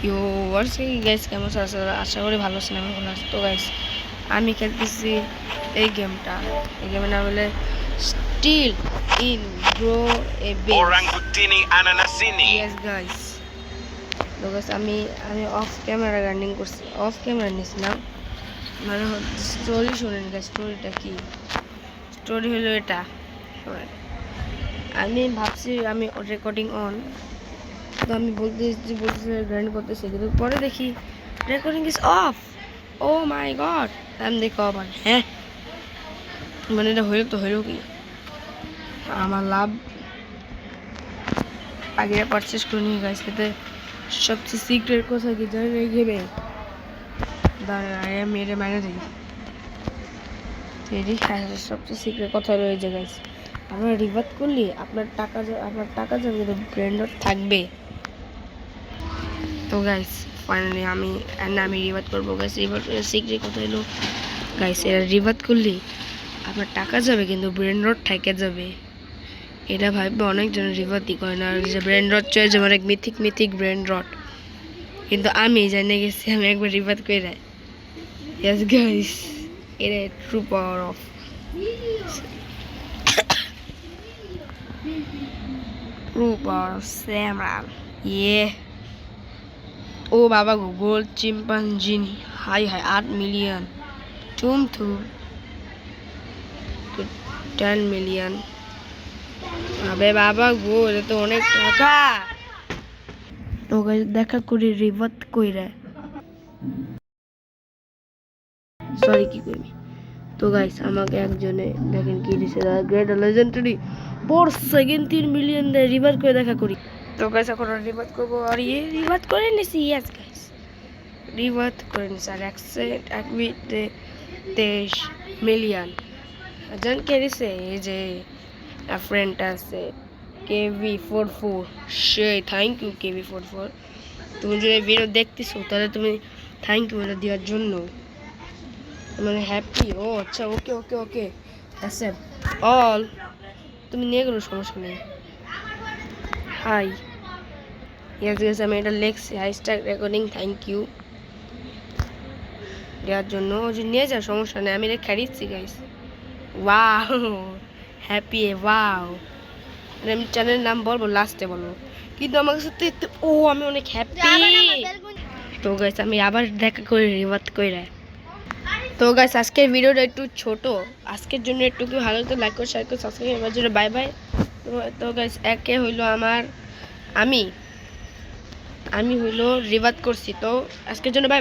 You what's guys, কেমন আছো? আশা করি ভালো আছেন। আমি ভালো আছি। তো গাইস, আমি খেলতেছি এই গেমটা। এই গেমের নাম হলো স্টিল ইন গ্রো এ বেস। Orangutini ananasini. Yes guys. তো গাইস, আমি অফ ক্যামেরা রানিং করছি, অফ ক্যামেরা নিছিলাম। মানে স্টোরি শুনেন গাইস, স্টোরিটা কি? স্টোরি হলো এটা। আমি ভাবছি আমি রেকর্ডিং অন, তো আমি বলতেছি গ্রাইন্ড করতেছি, কিন্তু পরে দেখি recording is off. Oh my God! আমি দেখো আবার হ্যাঁ, মানে এটা হইল তো হইল কি? আমার লাভ আগে পারচেস করে নিয়ে গেছে। এতে সবচেয়ে সিক্রেট কথা কি জানেন? এই গেমে দাঁড়ায় আমি এটা মাইনে দেখি সবচেয়ে সিক্রেট কথা রয়েছে গাইস। আপনারা রিভার্ট করলে আপনার টাকা যাবে, কিন্তু ব্র্যান্ডর থাকবে। তো গাইস ফাইনালি আমি রিভার্ট করবো গাইস। রিভার্ট সিক্রেট কথা হলো গাইস, এরা রিভার্ট করলে আপনার টাকা যাবে, কিন্তু ব্রেন রড থেকে যাবে। এটা ভাববে অনেকজন রিভার্টই করে না, যে ব্রেন রড চয়েছে অনেক মিথিক ব্রেন রড, কিন্তু আমি জানি গেছি আমি একবার রিভার্ট করে দেয়। ইয়েস গাইস, এটা ট্রু পাওয়ার অফ স্যামরাল। ইয়ে ও বাবা গো, গোল্ড চিম্পাঞ্জিনি। হাই 8 মিলিয়ন। থুম 10 মিলিয়ন। আবে বাবা গো, এটা তো অনেক টাকা। তো গাইস দেখা করি রিভার্ট কইরা, সরি কি কইবি। তো গাইস আমাকে একজনে দেখেন কি দিছে, গ্রেট লেজেন্ডারি পর সেকেন্ড 3 মিলিয়ন দিয়ে রিভার্ট করে দেখা করি। তো গাইস এখন রিভার্ট করবো, আর রিভার্ট করে নিছি। ইয়েস গাইস, রিভার্ট করে নিছি। আর এক মিনিটে 23 মিলিয়ন। জান কে দিছে? এই যে ফ্রেন্ড আছে KV44, say thank you KV44। তুমি যদি ভিডিও দেখতেছো তাহলে তুমি থ্যাংক ইউ এটা দেওয়ার জন্য, মানে হ্যাপি। ও আচ্ছা, ওকে ওকে ওকে অ্যাকসেপ্ট অল। তুমি নিয়ে গেলো, সমস্যা নেই। হাই ইয়েস গেস, আমি এটা লেখছি হাইস্ট্যাগ রেকর্ডিং থ্যাংক ইউ দেওয়ার জন্য। ও যে নিয়ে যা, সমস্যা নেই, আমি এটা খেলিচ্ছি গাইস। Wow happy, wow. আমি চ্যানেলের নাম বলবো, লাস্টে বলবো, কিন্তু আমার কাছে ও আমি অনেক হ্যাপি। তো গাইস আমি আবার দেখা করে রিভার্ট করে। তো গাইস আজকের ভিডিওটা একটু ছোট, আজকের জন্য একটু ভালো তো লাইক করে শেয়ার করে সাবস্ক্রাইব করার জন্য বাই বাই। তো গাইস একে হইলো আমার আমি হইলো রিভার্ট করছি, তো আজকের জন্য বাই।